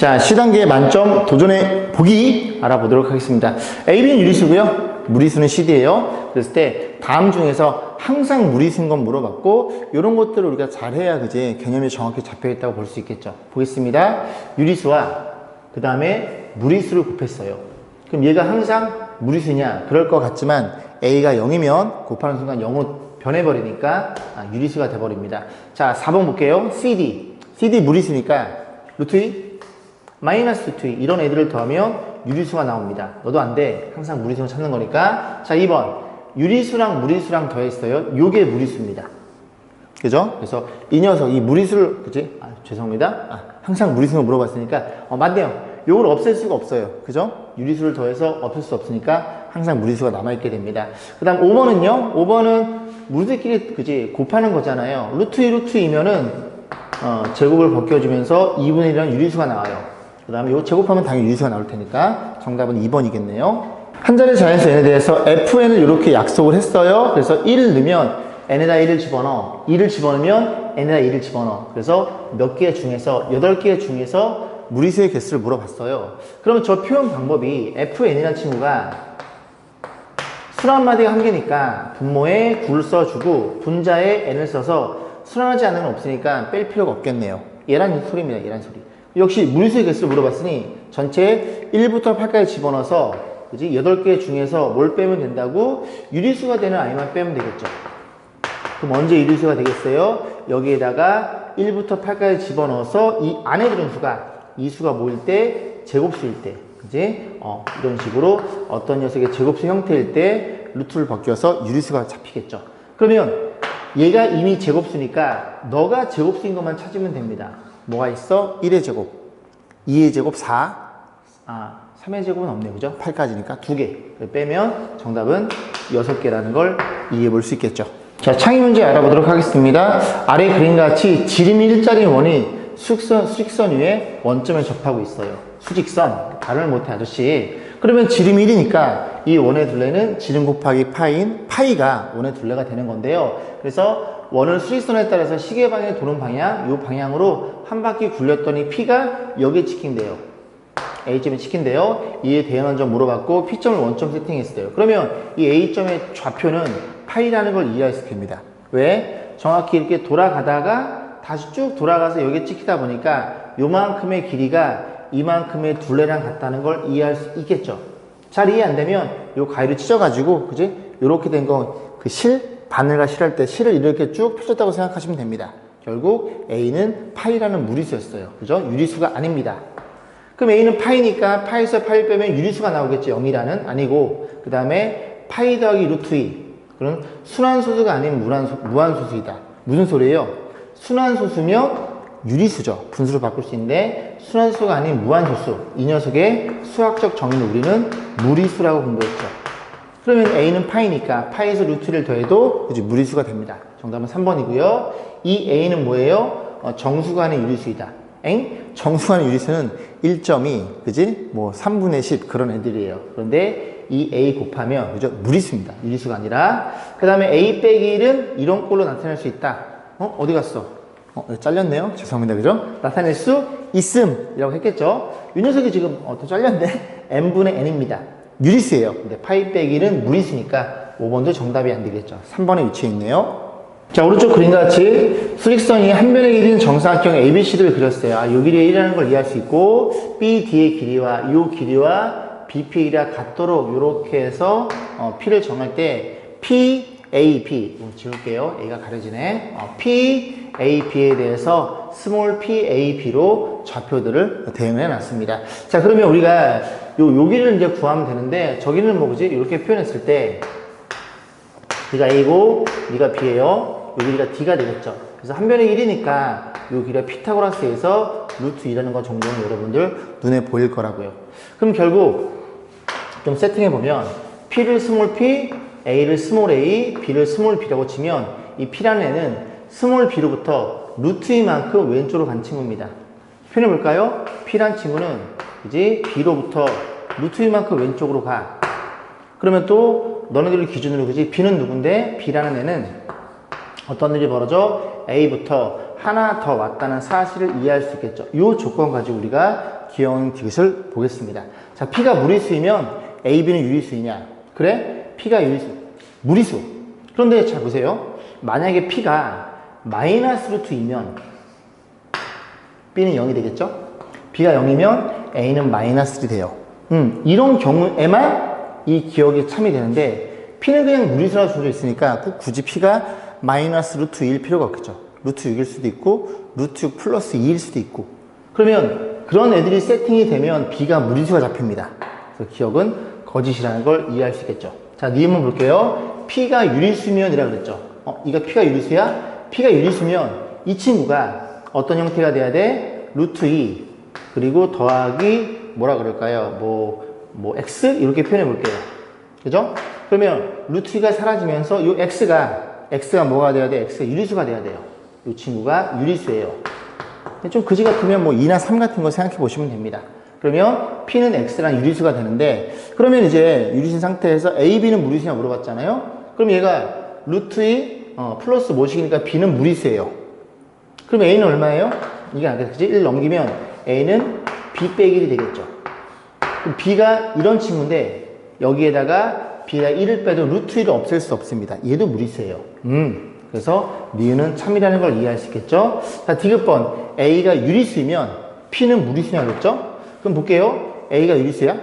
자, C단계 만점 도전해 보기 알아보도록 하겠습니다. AB는 유리수고요. 무리수는 CD예요. 그랬을 때 다음 중에서 항상 무리수인 건 물어봤고 이런 것들을 우리가 잘해야 그지 개념이 정확히 잡혀있다고 볼 수 있겠죠. 보겠습니다. 유리수와 그 다음에 무리수를 곱했어요. 그럼 얘가 항상 무리수냐? 그럴 것 같지만 A가 0이면 곱하는 순간 0으로 변해버리니까 유리수가 돼버립니다. 자, 4번 볼게요. CD 무리수니까 루트 2 마이너스 루트 2 이런 애들을 더하면 유리수가 나옵니다. 너도 안 돼. 항상 무리수를 찾는 거니까. 자, 2번 유리수랑 무리수랑 더했어요. 요게 무리수입니다. 그죠? 그래서 이 녀석 이 무리수를 그지? 죄송합니다. 항상 무리수를 물어봤으니까 맞네요. 요걸 없앨 수가 없어요. 그죠? 유리수를 더해서 없앨 수 없으니까 항상 무리수가 남아있게 됩니다. 그 다음 5번은요. 5번은 무리수끼리 그지? 곱하는 거잖아요. 루트 2 루트 2면은 제곱을 벗겨주면서 2분의 1이라는 유리수가 나와요. 그 다음에 이거 제곱하면 당연히 유리수가 나올 테니까 정답은 2번이겠네요. 한 자리 자연수 n에 대해서 fn을 이렇게 약속을 했어요. 그래서 1을 넣으면 n에다 1을 집어넣어. 2를 집어넣으면 n에다 2를 집어넣어. 그래서 몇 개 중에서 8개 중에서 무리수의 개수를 물어봤어요. 그러면 저 표현 방법이 fn이라는 친구가 수란 마디가 한 개니까 분모에 9를 써주고 분자에 n을 써서 수란하지 않는 건 없으니까 뺄 필요가 없겠네요. 얘란 소리입니다. 얘란 소리. 역시 무리수의 개수를 물어봤으니 전체 1부터 8까지 집어넣어서 그지? 8개 중에서 뭘 빼면 된다고? 유리수가 되는 아이만 빼면 되겠죠. 그럼 언제 유리수가 되겠어요? 여기에다가 1부터 8까지 집어넣어서 이 안에 들은 수가 이 수가 모일 때 제곱수일 때 그지? 이런 식으로 어떤 녀석의 제곱수 형태일 때 루트를 벗겨서 유리수가 잡히겠죠. 그러면 얘가 이미 제곱수니까 너가 제곱수인 것만 찾으면 됩니다. 뭐가 있어? 1의 제곱, 2의 제곱 4, 3의 제곱은 없네, 그죠? 8까지니까 2개 빼면 정답은 6개라는 걸 이해해 볼 수 있겠죠. 자, 창의 문제 알아보도록 하겠습니다. 아래 그림과 같이 지름이 1짜리 원이 수직선 위에 원점에 접하고 있어요. 수직선, 발음을 못해 아저씨. 그러면 지름이 1이니까 이 원의 둘레는 지름 곱하기 파이인 파이가 원의 둘레가 되는 건데요. 그래서 원을 수직선에 따라서 시계 방향에 도는 방향, 이 방향으로 한 바퀴 굴렸더니 P가 여기에 찍힌대요. A점에 찍힌대요. 이에 대응한 점 물어봤고 P점을 원점 세팅했어요. 그러면 이 A점의 좌표는 파이라는 걸 이해할 수 있습니다. 왜? 정확히 이렇게 돌아가다가 다시 쭉 돌아가서 여기에 찍히다 보니까 요만큼의 길이가 이만큼의 둘레랑 같다는 걸 이해할 수 있겠죠. 잘 이해 안 되면 요 가위를 찢어가지고 그지? 요렇게 된 거 그 바늘과 실할 때 실을 이렇게 쭉 펴줬다고 생각하시면 됩니다. 결국 A는 파이라는 무리수였어요. 그죠? 유리수가 아닙니다. 그럼 A는 파이니까 파이에서 파이 빼면 유리수가 나오겠죠. 0이라는 아니고 그 다음에 파이 더하기 루트 2 그럼 순환소수가 아닌 무한소수이다. 무슨 소리예요? 순환소수면 유리수죠. 분수를 바꿀 수 있는데 순환소수가 아닌 무한소수 이 녀석의 수학적 정의는 우리는 무리수라고 공부했죠. 그러면 A는 파이니까 파이에서 루트를 더해도 그치, 무리수가 됩니다. 정답은 3번이고요. 이 A는 뭐예요? 정수가 아닌 유리수이다. 정수가 아닌 유리수는 1.2, 그지? 뭐 3분의 10 그런 애들이에요. 그런데 이 A 곱하면 그죠? 무리수입니다. 유리수가 아니라. 그 다음에 A 빼기 1은 이런 꼴로 나타낼 수 있다. 어디 갔어? 잘렸네요. 죄송합니다. 그죠? 나타낼 수 있음이라고 했겠죠? 이 녀석이 지금 더 잘렸네. n분의 n입니다. 유리수예요. 근데 파이 빼기 1은 무리수니까 5번도 정답이 안 되겠죠. 3번에 위치해 있네요. 자, 오른쪽 그림과 같이 수직선이 한 변의 길이는 정사각형 ABC를 그렸어요. 요 길이의 1이라는 걸 이해할 수 있고 BD의 길이와 요 길이와 BP의 길이가 같도록 이렇게 해서 P를 정할 때 PAP 지울게요. A가 가려지네. PAP에 대해서 스몰 PAP로 좌표들을 대응해 놨습니다. 자, 그러면 우리가 요 길이를 이제 구하면 되는데 저기는 뭐지? 이렇게 표현했을 때 네가 A고 네가 B예요. 요 길이가 D가 되겠죠. 그래서 한 변의 1이니까 요 길이가 피타고라스에서 루트 2라는 거 정도는 여러분들 눈에 보일 거라고요. 그럼 결국 좀 세팅해 보면 P를 스몰 P, A를 스몰 A, B를 스몰 B라고 치면 이 P라는 애는 스몰 B로부터 루트 2만큼 왼쪽으로 간 친구입니다. 표현해 볼까요? P란 친구는 이제 B로부터 루트 2만큼 왼쪽으로 가. 그러면 또 너네들 기준으로 그지? B는 누군데? B라는 애는 어떤 일이 벌어져? A부터 하나 더 왔다는 사실을 이해할 수 있겠죠. 이 조건 가지고 우리가 귀여운 디귿을 보겠습니다. 자, P가 무리수이면 AB는 유리수이냐? 그래? P가 유리수, 무리수. 그런데 잘 보세요. 만약에 P가 마이너스 루트 2면 B는 0이 되겠죠? B가 0이면 A는 마이너스 1이 돼요. 이런 경우에만 이 기억이 참이 되는데 P는 그냥 무리수라고 주어져 있으니까 꼭 굳이 P가 마이너스 루트 2일 필요가 없겠죠. 루트 6일 수도 있고 루트 6 플러스 2일 수도 있고 그러면 그런 애들이 세팅이 되면 B가 무리수가 잡힙니다. 그래서 기억은 거짓이라는 걸 이해할 수 있겠죠. 자, 니은문 볼게요. P가 유리수면이라고 그랬죠. 이거 P가 유리수야? P가 유리수면 이 친구가 어떤 형태가 돼야 돼? 루트 2 그리고 더하기 뭐라 그럴까요? 뭐 x 이렇게 표현해 볼게요. 그죠? 그러면 루트 2가 사라지면서 이 x가 뭐가 돼야 돼? x가 유리수가 돼야 돼요. 이 친구가 유리수예요. 좀 그지 같으면 뭐 2나 3 같은 거 생각해 보시면 됩니다. 그러면 P는 x랑 유리수가 되는데 그러면 이제 유리수인 상태에서 A, B는 무리수냐 물어봤잖아요. 그럼 얘가 루트 2 플러스 뭐식이니까 B는 무리수예요. 그럼 A는 얼마예요? 이게 안 되겠지? 1 넘기면 A는 B 빼기 1이 되겠죠. 그럼 B가 이런 친구인데 여기에다가 B가 1을 빼도 루트 1을 없앨 수 없습니다. 얘도 무리수예요. 그래서 니은은 참이라는 걸 이해할 수 있겠죠? 자, 디귿번 A가 유리수이면 P는 무리수냐 그랬죠? 그럼 볼게요. A가 유리수야?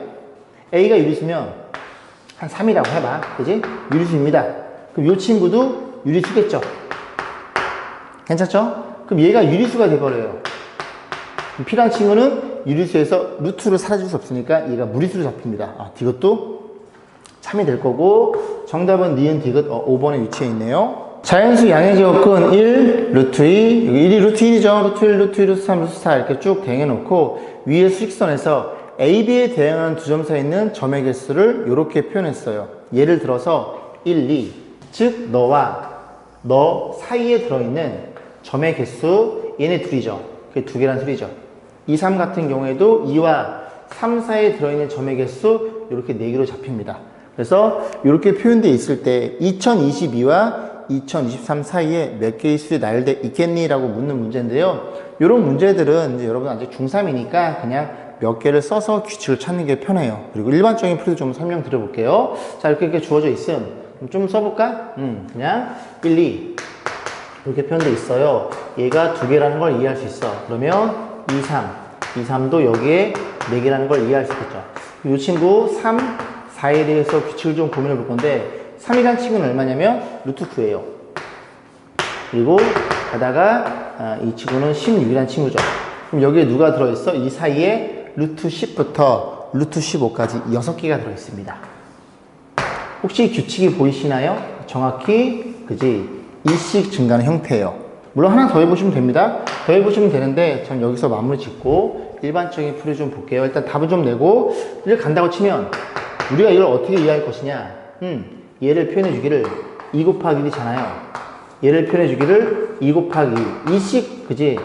A가 유리수면 한 3이라고 해봐. 그지? 유리수입니다. 그럼 이 친구도 유리수겠죠? 괜찮죠? 그럼 얘가 유리수가 돼버려요. P랑 친구는 유리수에서 루트로 사라질 수 없으니까 얘가 무리수로 잡힙니다. 디귿도 참이 될 거고 정답은 니은 디귿 5번에 위치해 있네요. 자연수 양의 제곱근 1, 루트 2, 여기 1이 루트 1이죠. 루트 1, 루트 2, 루트 3, 루트 4 이렇게 쭉 대응해놓고 위에 수직선에서 A, B에 대응하는 두 점 사이에 있는 점의 개수를 이렇게 표현했어요. 예를 들어서 1, 2, 즉 너와 너 사이에 들어있는 점의 개수 얘네 둘이죠. 그게 두 개란 소리죠. 2, 3 같은 경우에도 2와 3 사이에 들어있는 점의 개수 이렇게 4개로 잡힙니다. 그래서 이렇게 표현되어 있을 때 2022와 2023 사이에 몇 개의 수에 나열돼 있겠니? 라고 묻는 문제인데요. 이런 문제들은 이제 여러분 아직 중3이니까 그냥 몇 개를 써서 규칙을 찾는 게 편해요. 그리고 일반적인 풀이도 좀 설명드려 볼게요. 자, 이렇게 주어져 있음. 좀 써볼까? 그냥 1, 2 이렇게 표현되어 있어요. 얘가 두 개라는 걸 이해할 수 있어. 그러면 2, 3, 2, 3도 여기에 4개라는 걸 이해할 수 있겠죠. 이 친구 3, 4에 대해서 규칙을 좀 고민해 볼 건데 3이라는 친구는 얼마냐면 루트 9예요. 그리고 가다가 이 친구는 16이라는 친구죠. 그럼 여기에 누가 들어있어? 이 사이에 루트 10부터 루트 15까지 6개가 들어있습니다. 혹시 규칙이 보이시나요? 정확히 그지? 일씩 증가하는 형태예요. 물론 하나 더 해보시면 됩니다. 더 해보시면 되는데 전 여기서 마무리 짓고 일반적인 풀이 좀 볼게요. 일단 답을 좀 내고 이를 간다고 치면 우리가 이걸 어떻게 이해할 것이냐? 얘를 표현해 주기를 2 곱하기 1이잖아요. 얘를 표현해 주기를 2 곱하기 2씩 그지?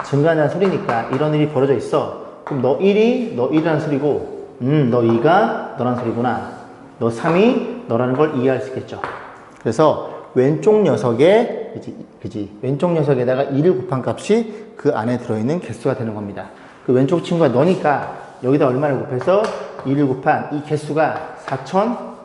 증가한다는 소리니까 이런 일이 벌어져 있어. 그럼 너 1이 너 1이라는 소리고 너 2가 너라는 소리구나. 너 3이 너라는 걸 이해할 수 있겠죠. 그래서 왼쪽 녀석에 그지? 왼쪽 녀석에다가 2를 곱한 값이 그 안에 들어있는 개수가 되는 겁니다. 그 왼쪽 친구가 너니까 여기다 얼마를 곱해서 2를 곱한 이 개수가 4,000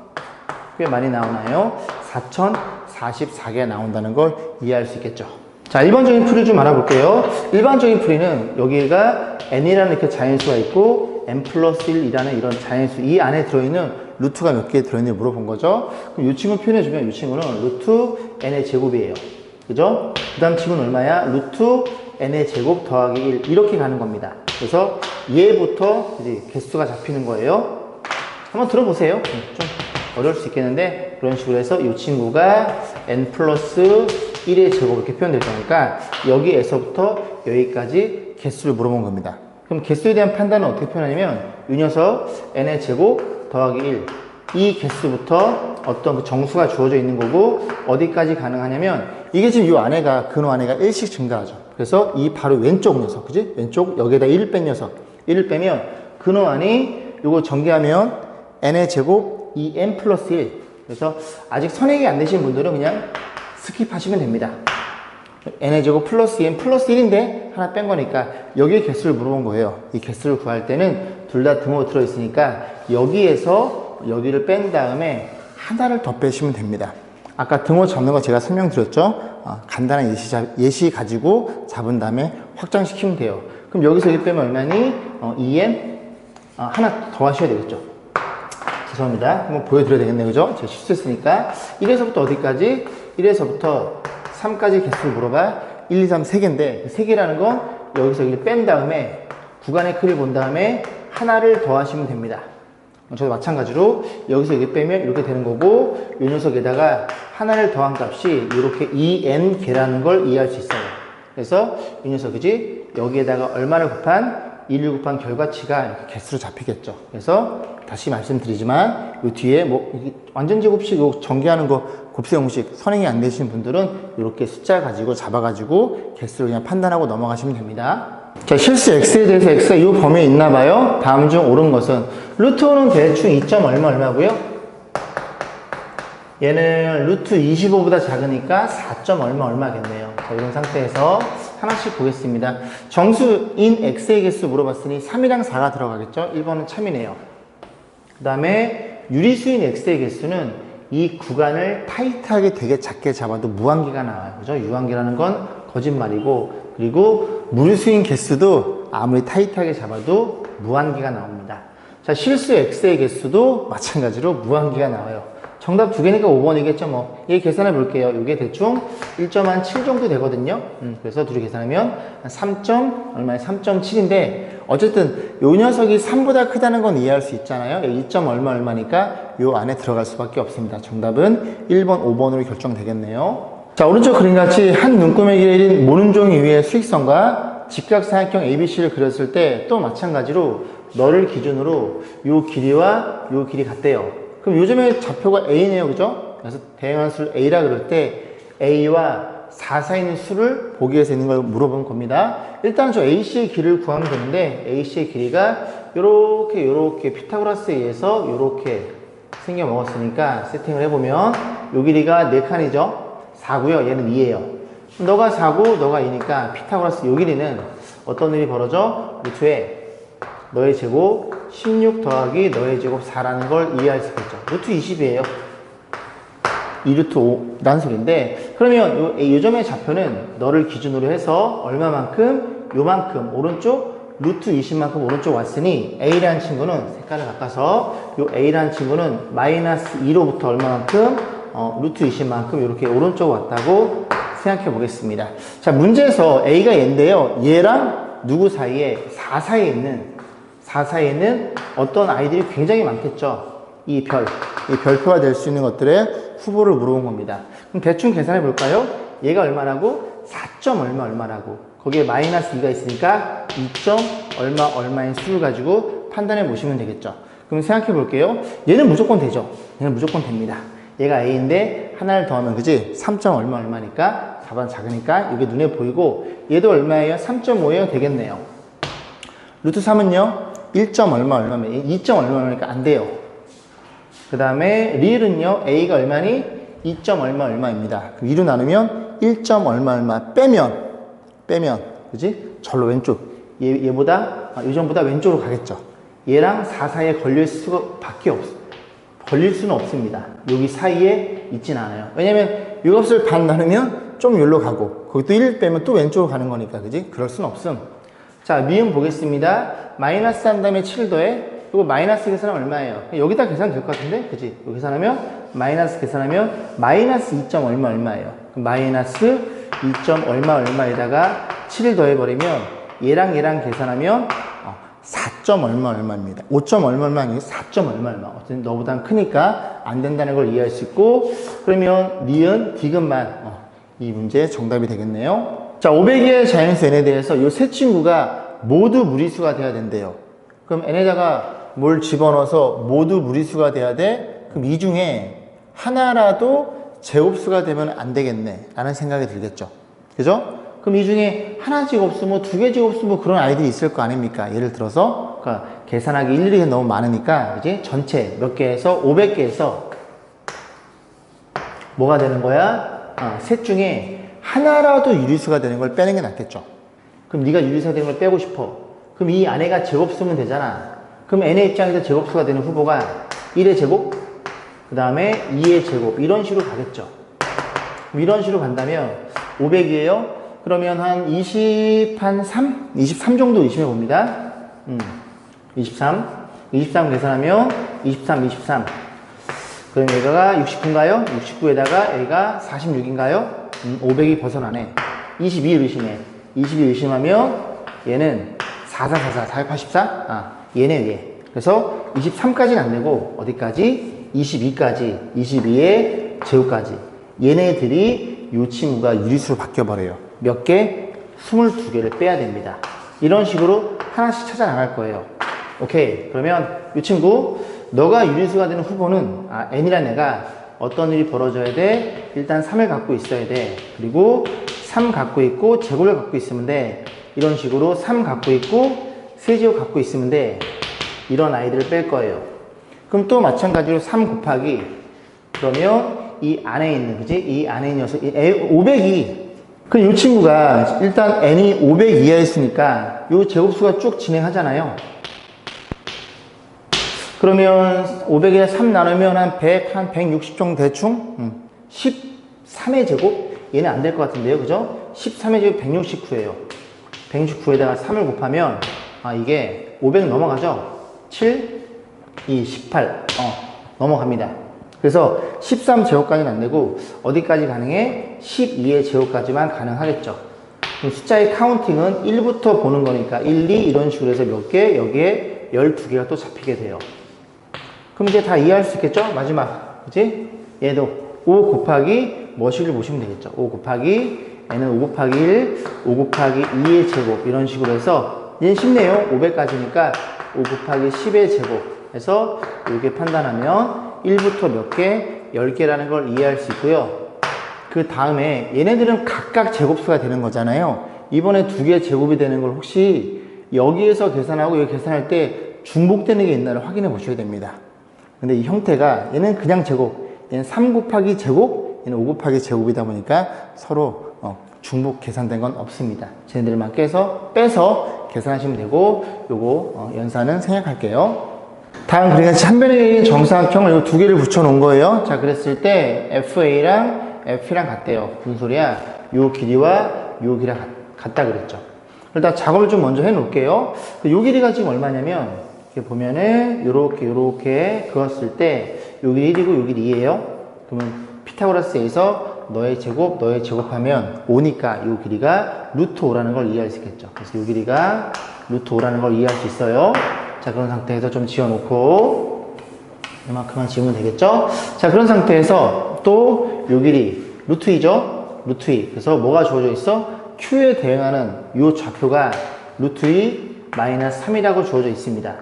꽤 많이 나오나요? 4,044개가 나온다는 걸 이해할 수 있겠죠. 자, 일반적인 풀이를 좀 알아볼게요. 일반적인 풀이는 여기가 n이라는 이렇게 자연수가 있고 n 플러스 1이라는 이런 자연수 이 안에 들어있는 루트가 몇 개 들어있는지 물어본 거죠. 그럼 이 친구 표현해주면 이 친구는 루트 n의 제곱이에요. 그죠? 그 다음 친구는 얼마야? 루트 n의 제곱 더하기 1 이렇게 가는 겁니다. 그래서 얘부터 이제 개수가 잡히는 거예요. 한번 들어보세요. 좀 어려울 수 있겠는데 그런 식으로 해서 이 친구가 n 플러스 1의 제곱 이렇게 표현될 거니까 여기에서부터 여기까지 개수를 물어본 겁니다. 그럼 개수에 대한 판단은 어떻게 표현하냐면 이 녀석 n의 제곱 더하기 1 이 개수부터 어떤 그 정수가 주어져 있는 거고 어디까지 가능하냐면 이게 지금 이 안에가 근호 안에가 1씩 증가하죠. 그래서 이 바로 왼쪽 녀석 그지? 왼쪽 여기에다 1을 뺀 녀석 1을 빼면 근호 안이 요거 전개하면 n의 제곱 이 n 플러스 1 그래서 아직 선행이 안 되신 분들은 그냥 스킵하시면 됩니다. n의 제곱 플러스 2n 플러스 1인데 하나 뺀 거니까 여기에 개수를 물어본 거예요. 이 개수를 구할 때는 둘 다 등호 들어있으니까 여기에서 여기를 뺀 다음에 하나를 더 빼시면 됩니다. 아까 등호 잡는 거 제가 설명드렸죠? 간단한 예시 가지고 잡은 다음에 확장시키면 돼요. 그럼 여기서 여기 빼면 얼마니? 2n 하나 더 하셔야 되겠죠. 죄송합니다. 한번 보여드려야 되겠네요. 그죠? 제가 실수했으니까 1에서부터 어디까지? 1에서부터 3까지 개수를 물어봐. 1, 2, 3, 3개인데 3개라는 건 여기서 여기를 뺀 다음에 구간의 크기를 본 다음에 하나를 더 하시면 됩니다. 저도 마찬가지로 여기서 여기 빼면 이렇게 되는 거고 이 녀석에다가 하나를 더한 값이 이렇게 2n 개라는 걸 이해할 수 있어요. 그래서 이 녀석이지 여기에다가 얼마를 곱한 1을 곱한 결과치가 이렇게 개수로 잡히겠죠. 그래서 다시 말씀드리지만 이 뒤에 뭐 완전 제곱식 전개하는 거 곱셈 공식 선행이 안 되시는 분들은 이렇게 숫자 가지고 잡아가지고 개수를 그냥 판단하고 넘어가시면 됩니다. 자, 실수 x에 대해서 x가 이 범위에 있나 봐요. 다음 중 옳은 것은 루트 5는 대충 2. 얼마고요? 얘는 루트 25보다 작으니까 4. 얼마겠네요. 자, 이런 상태에서 하나씩 보겠습니다. 정수인 x의 개수 물어봤으니 3이랑 4가 들어가겠죠? 1번은 참이네요. 그 다음에 유리수인 x의 개수는 이 구간을 타이트하게 되게 작게 잡아도 무한계가 나와요. 그죠? 유한계라는 건 거짓말이고, 그리고 무리수인 개수도 아무리 타이트하게 잡아도 무한계가 나옵니다. 자, 실수 x의 개수도 마찬가지로 무한계가 나와요. 정답 두 개니까 5번이겠죠, 뭐. 얘 계산해 볼게요. 이게 대충 1.7 정도 되거든요. 그래서 둘이 계산하면 3.7인데, 어쨌든 요 녀석이 3보다 크다는 건 이해할 수 있잖아요. 2. 얼마니까 요 안에 들어갈 수밖에 없습니다. 정답은 1번, 5번으로 결정되겠네요. 자, 오른쪽 그림같이 한 눈구멍에 그린 모는 종이 위에 수익선과 직각삼각형 ABC를 그렸을 때 또 마찬가지로 너를 기준으로 요 길이와 요 길이 같대요. 그럼 요즘에 좌표가 A네요. 그죠? 그래서 대응한 수를 A라 그럴 때 A와 4 사이에 있는 수를 보기 위해서 있는 걸 물어본 겁니다. 일단 저 AC의 길이를 구하면 되는데 AC의 길이가 요렇게 피타고라스에 의해서 요렇게 생겨 먹었으니까 세팅을 해보면 요 길이가 4칸이죠. 4고요. 얘는 2예요. 너가 4고 너가 2니까 피타고라스 요 길이는 어떤 일이 벌어져? 루트에 너의 제곱 16 더하기 너의 제곱 4라는 걸 이해할 수 있겠죠. 루트 20이에요. 2루트 5라는 소리인데, 그러면 요점의 좌표는 너를 기준으로 해서 얼마만큼? 요만큼 오른쪽 루트 20만큼 오른쪽 왔으니 A라는 친구는 색깔을 바꿔서 요 A라는 친구는 마이너스 2로부터 얼마만큼? 루트 20만큼 이렇게 오른쪽 왔다고 생각해 보겠습니다. 자, 문제에서 A가 얘인데요. 얘랑 누구 사이에? 4 사이에 있는 어떤 아이들이 굉장히 많겠죠. 이 별표가 될 수 있는 것들의 후보를 물어본 겁니다. 그럼 대충 계산해 볼까요? 얘가 얼마라고? 4. 얼마라고. 거기에 마이너스 2가 있으니까 2. 얼마인 수를 가지고 판단해 보시면 되겠죠. 그럼 생각해 볼게요. 얘는 무조건 되죠. 얘는 무조건 됩니다. 얘가 A인데 하나를 더하면 그지? 3. 얼마니까 4번 작으니까 이게 눈에 보이고, 얘도 얼마예요? 3.5예요. 되겠네요. 루트 3은요? 1. 얼마면 2. 얼마니까 안 돼요. 그 다음에 리을은요, A가 얼마니? 2. 얼마입니다. 그럼 2로 나누면 1. 얼마 빼면 그지? 절로 왼쪽 얘보다 요점보다 왼쪽으로 가겠죠. 얘랑 4 사이에 걸릴 수는 없습니다. 여기 사이에 있진 않아요. 왜냐면 이 값을 반 나누면 좀 여기로 가고 거기 또 1 빼면 또 왼쪽으로 가는 거니까 그지? 그럴 수는 없음. 자, 미음 보겠습니다. 마이너스 한 다음에 7 더해. 이거 마이너스 계산하면 얼마예요? 여기다 계산될 것 같은데? 그치? 이거 계산하면, 마이너스 계산하면, 마이너스 2. 얼마예요? 그럼 마이너스 2. 얼마에다가 7을 더해버리면, 얘랑 계산하면, 4. 얼마입니다. 5. 얼마 아니고 4. 얼마. 어쨌든 너보단 크니까 안 된다는 걸 이해할 수 있고, 그러면 니은, 디귿만, 이 문제 정답이 되겠네요. 자, 500의 자연수 n에 대해서 이 세 친구가 모두 무리수가 돼야 된대요. 그럼 n에다가 뭘 집어넣어서 모두 무리수가 돼야 돼? 그럼 이 중에 하나라도 제곱수가 되면 안 되겠네 라는 생각이 들겠죠. 그죠? 그럼 이 중에 하나 제곱수, 뭐 두 개 제곱수, 뭐 그런 아이들이 있을 거 아닙니까? 예를 들어서, 그러니까 계산하기 일일이 너무 많으니까, 이제 전체 몇 개에서 500개에서 뭐가 되는 거야? 셋 중에 하나라도 유리수가 되는 걸 빼는 게 낫겠죠. 그럼 네가 유리수가 되는 걸 빼고 싶어. 그럼 이 안에가 제곱수면 되잖아. 그럼 n의 입장에서 제곱수가 되는 후보가 1의 제곱, 그 다음에 2의 제곱, 이런 식으로 가겠죠. 이런 식으로 간다면 500이에요. 그러면 한 23 정도 의심해 봅니다. 23 계산하면 23. 그럼 여기가 69인가요? 69에다가 여기가 46인가요? 500이 벗어나네. 22 의심해. 22 의심하면 얘는 484. 얘네 위에. 그래서 23까지는 안 되고 어디까지? 22까지. 22의 제곱까지. 얘네들이 이 친구가 유리수로 바뀌어버려요. 몇 개? 22개를 빼야 됩니다. 이런 식으로 하나씩 찾아 나갈 거예요. 오케이. 그러면 이 친구, 너가 유리수가 되는 후보는, n이란 애가 어떤 일이 벌어져야 돼? 일단 3을 갖고 있어야 돼. 그리고 3 갖고 있고, 제곱을 갖고 있으면 돼. 이런 식으로 3 갖고 있고, 세제곱 갖고 있으면 돼. 이런 아이들을 뺄 거예요. 그럼 또 마찬가지로 3 곱하기, 그러면 이 안에 있는, 그지? 이 안에 있는 녀석, 500이, 그럼 이 친구가 일단 n이 500 이하였으니까 이 제곱수가 쭉 진행하잖아요. 그러면 500에 3 나누면 한 100, 한 160 정도 대충? 13의 제곱? 얘는 안 될 것 같은데요, 그죠? 13의 제곱 169예요. 169에다가 3을 곱하면, 이게 500 넘어가죠? 7, 2, 18. 넘어갑니다. 그래서 13 제곱까지는 안 되고, 어디까지 가능해? 12의 제곱까지만 가능하겠죠. 그럼 숫자의 카운팅은 1부터 보는 거니까 1, 2 이런 식으로 해서 몇 개? 여기에 12개가 또 잡히게 돼요. 그럼 이제 다 이해할 수 있겠죠? 마지막. 그치? 얘도 5 곱하기 뭐식을 보시면 되겠죠. 5 곱하기 n은 5 곱하기 1, 5 곱하기 2의 제곱 이런 식으로 해서 얘는 쉽네요. 500까지니까 5 곱하기 10의 제곱 해서 이렇게 판단하면 1부터 몇 개? 10개라는 걸 이해할 수 있고요. 그 다음에 얘네들은 각각 제곱수가 되는 거잖아요. 이번에 2개 제곱이 되는 걸 혹시 여기에서 계산하고 여기 계산할 때 중복되는 게 있나를 확인해 보셔야 됩니다. 근데 이 형태가 얘는 그냥 제곱, 얘는 3 곱하기 제곱, 얘는 5 곱하기 제곱이다 보니까 서로 중복 계산된 건 없습니다. 쟤네들만 빼서 계산하시면 되고 요거 연산은 생략할게요. 다음 그러니까 한변의 정사각형을 이 2개를 붙여 놓은 거예요. 자, 그랬을 때 FA랑 F랑 같대요. 무슨 소리야? 요 길이와 요 길이가 같다 그랬죠. 일단 작업을 좀 먼저 해 놓을게요. 요 길이가 지금 얼마냐면 이렇게 보면은 요렇게 그었을 때 요 길이 1이고 요 길이 2예요. 그러면 피타고라스에서 너의 제곱하면 5니까 요 길이가 루트 5라는 걸 이해할 수 있겠죠. 그래서 요 길이가 루트 5라는 걸 이해할 수 있어요. 자, 그런 상태에서 좀 지어놓고 이만큼만 지우면 되겠죠. 자, 그런 상태에서 또 요 길이 루트 2죠. 루트 2. 그래서 뭐가 주어져 있어? Q에 대응하는 요 좌표가 루트 2 마이너스 3이라고 주어져 있습니다.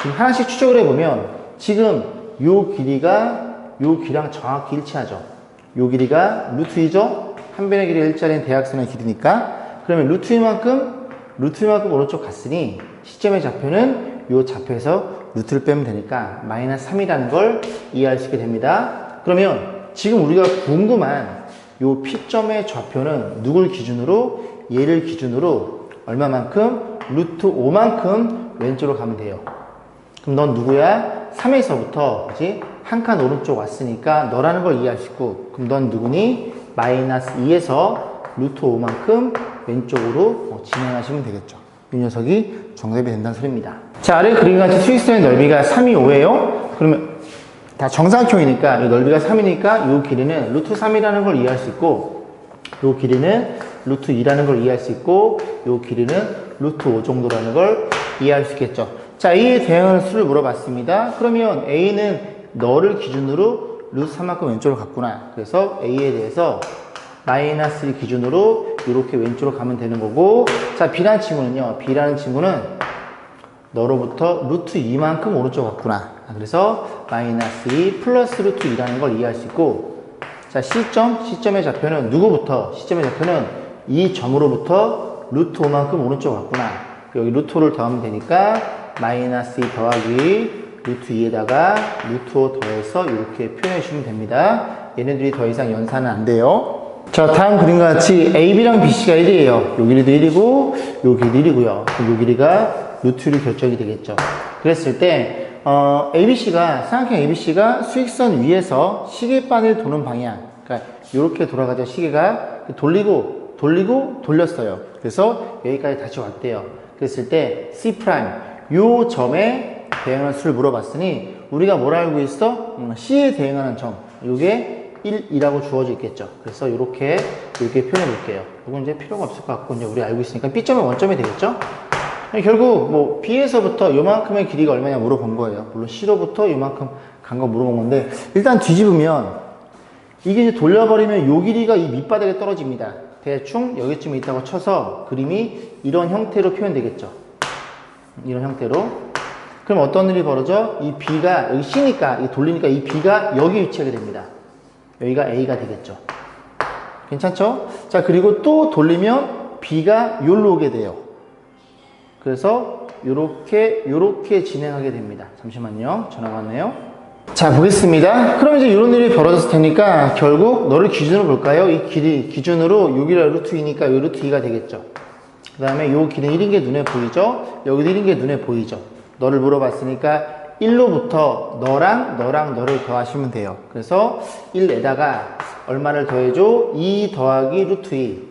지금 하나씩 추적을 해보면 지금 요 길이가 요 길이랑 정확히 일치하죠. 요 길이가 루트 2죠. 한 변의 길이 일자리인 대각선의 길이니까 그러면 루트 2만큼 오른쪽 갔으니 시점의 좌표는 요 좌표에서 루트를 빼면 되니까 마이너스 3이라는 걸 이해할 수 있게 됩니다. 그러면 지금 우리가 궁금한 요 P점의 좌표는 누굴 기준으로? 얘를 기준으로 얼마만큼? 루트 5만큼 왼쪽으로 가면 돼요. 그럼 넌 누구야? 3에서부터 그치? 한 칸 오른쪽 왔으니까 너라는 걸 이해할 수 있고 그럼 넌 누구니? 마이너스 2에서 루트 5만큼 왼쪽으로 진행하시면 되겠죠. 이 녀석이 정답이 된다는 소리입니다. 자, 아래 그림과 수직선의 넓이가 3이 5예요. 그러면 다 정사각형이니까 이 넓이가 3이니까 이 길이는 루트 3이라는 걸 이해할 수 있고 이 길이는 루트 2라는 걸 이해할 수 있고 이 길이는 루트 5 정도라는 걸 이해할 수 있겠죠. 자, A에 대응하는 수를 물어봤습니다. 그러면 A는 너를 기준으로 루트 3만큼 왼쪽으로 갔구나. 그래서 A에 대해서 마이너스 1 기준으로 이렇게 왼쪽으로 가면 되는 거고 자, B라는 친구는요. B라는 친구는 너로부터 루트 2만큼 오른쪽 갔구나. 그래서 마이너스 2 플러스 루트 2라는 걸 이해할 수 있고 자, 시점의 좌표는 누구부터? 시점의 좌표는 이 점으로부터 루트 5만큼 오른쪽 갔구나. 여기 루트 5를 더하면 되니까 마이너스 2 더하기 루트 2에다가 루트 5 더해서 이렇게 표현해 주시면 됩니다. 얘네들이 더 이상 연산은 안 돼요. 자, 다음 그림과 같이 AB랑 BC가 1이에요. 요 길이도 1이고, 요 길이도 1이고요. 그럼 요 길이가 루트 1이 결정이 되겠죠. 그랬을 때, ABC가, 삼각형 ABC가 수익선 위에서 시계바늘 도는 방향. 그러니까, 요렇게 돌아가죠. 시계가 돌리고, 돌렸어요. 그래서 여기까지 다시 왔대요. 그랬을 때, C', 요 점에 대응하는 수를 물어봤으니, 우리가 뭘 알고 있어? C에 대응하는 점. 요게 1이라고 주어져 있겠죠. 그래서 이렇게 표현해 볼게요. 이건 이제 필요가 없을 것 같고, 이제 우리 알고 있으니까 B점은 원점이 되겠죠? 결국 뭐 B에서부터 요만큼의 길이가 얼마냐 물어본 거예요. 물론 C로부터 요만큼 간 거 물어본 건데, 일단 뒤집으면 이게 이제 돌려버리면 요 길이가 이 밑바닥에 떨어집니다. 대충 여기쯤에 있다고 쳐서 그림이 이런 형태로 표현되겠죠. 이런 형태로. 그럼 어떤 일이 벌어져? 이 B가 여기 C니까, 이 돌리니까 이 B가 여기 위치하게 됩니다. 여기가 A가 되겠죠. 괜찮죠? 자, 그리고 또 돌리면 B가 여기로 오게 돼요. 그래서 요렇게 진행하게 됩니다. 잠시만요. 전화가 왔네요. 자, 보겠습니다. 그럼 이제 이런 일이 벌어졌을 테니까 결국 너를 기준으로 볼까요? 이 길이 기준으로 여기가 루트 2니까 요 루트 2가 되겠죠. 그 다음에 요 길이 1인 게 눈에 보이죠? 여기도 1인 게 눈에 보이죠. 너를 물어봤으니까 1로부터 너랑 너를 더하시면 돼요. 그래서 1에다가 얼마를 더해줘? 2 더하기 루트 2.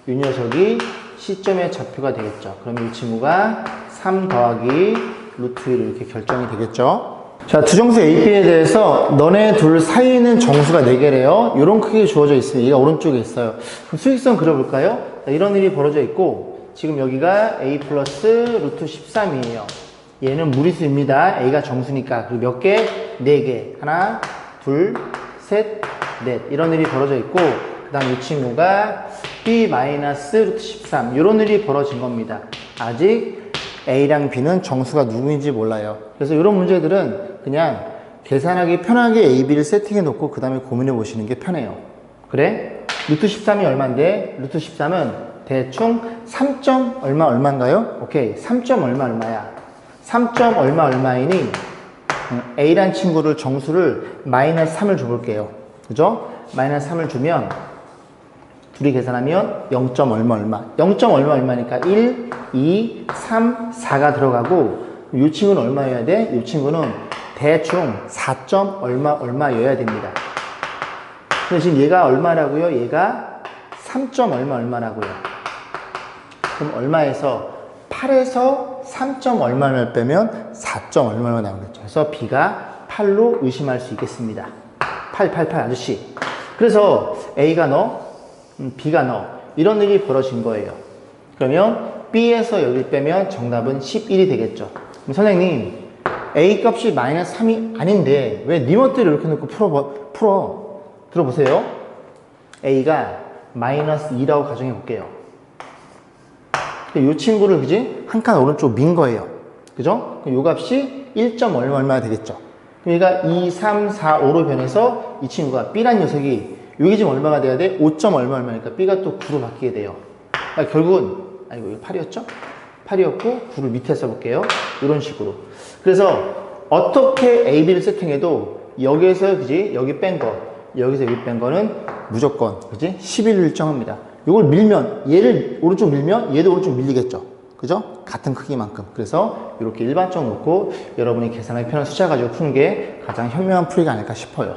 이 녀석이 C점의 좌표가 되겠죠. 그럼 이 친구가 3 더하기 루트 2로 이렇게 결정이 되겠죠. 자, 두 정수 AP에 대해서 너네 둘 사이에 있는 정수가 4개래요. 이런 크기가 주어져 있으면 얘가 오른쪽에 있어요. 그럼 수익선 그려볼까요? 자, 이런 일이 벌어져 있고 지금 여기가 A 플러스 루트 13이에요. 얘는 무리수입니다. A가 정수니까. 그리고 몇 개? 4개. 하나, 둘, 셋, 넷. 이런 일이 벌어져 있고, 그 다음 이 친구가 B 마이너스 루트 13. 이런 일이 벌어진 겁니다. 아직 A랑 B는 정수가 누구인지 몰라요. 그래서 이런 문제들은 그냥 계산하기 편하게 A, B를 세팅해 놓고 그 다음에 고민해 보시는 게 편해요. 그래? 루트 13이 얼마인데? 루트 13은 대충 3점 얼마인가요? 오케이. 3점 얼마야? 3점 얼마이니 A란 친구를 정수를 마이너스 3을 줘볼게요. 그죠? 마이너스 3을 주면 둘이 계산하면 0점 얼마 0점 얼마니까 1, 2, 3, 4가 들어가고 이 친구는 얼마여야 돼? 이 친구는 대충 4점 얼마여야 됩니다. 근데 지금 얘가 얼마라고요? 얘가 3점 얼마라고요. 그럼 얼마에서 8에서 3점 얼마를 빼면 4점 얼마가 나오겠죠. 그래서 B가 8로 의심할 수 있겠습니다. 8 아저씨. 그래서 A가 넣어, B가 넣어. 이런 일이 벌어진 거예요. 그러면 B에서 여기 빼면 정답은 11이 되겠죠. 그럼 선생님, A 값이 마이너스 3이 아닌데 왜 네 멋대로 이렇게 놓고 풀어? 들어보세요. A가 마이너스 2라고 가정해 볼게요. 이 친구를 그지? 한 칸 오른쪽 민 거예요. 그죠? 그럼 요 값이 1점 얼마 되겠죠. 그럼 얘가 2, 3, 4, 5로 변해서 이 친구가 B란 녀석이 여기 지금 얼마가 돼야 돼? 5점 얼마니까 B가 또 9로 바뀌게 돼요. 그러니까 결국은 이거 8이었죠? 8이었고 9를 밑에 써볼게요. 이런 식으로. 그래서 어떻게 A, B를 세팅해도 여기에서 그지? 여기 뺀 거, 여기서 여기 뺀 거는 무조건 그지? 11을 일정합니다. 이걸 밀면 얘를 오른쪽 밀면 얘도 오른쪽 밀리겠죠. 그죠? 같은 크기만큼. 그래서 이렇게 일반적 놓고 여러분이 계산하기 편한 숫자 가지고 푸는 게 가장 현명한 풀이가 아닐까 싶어요.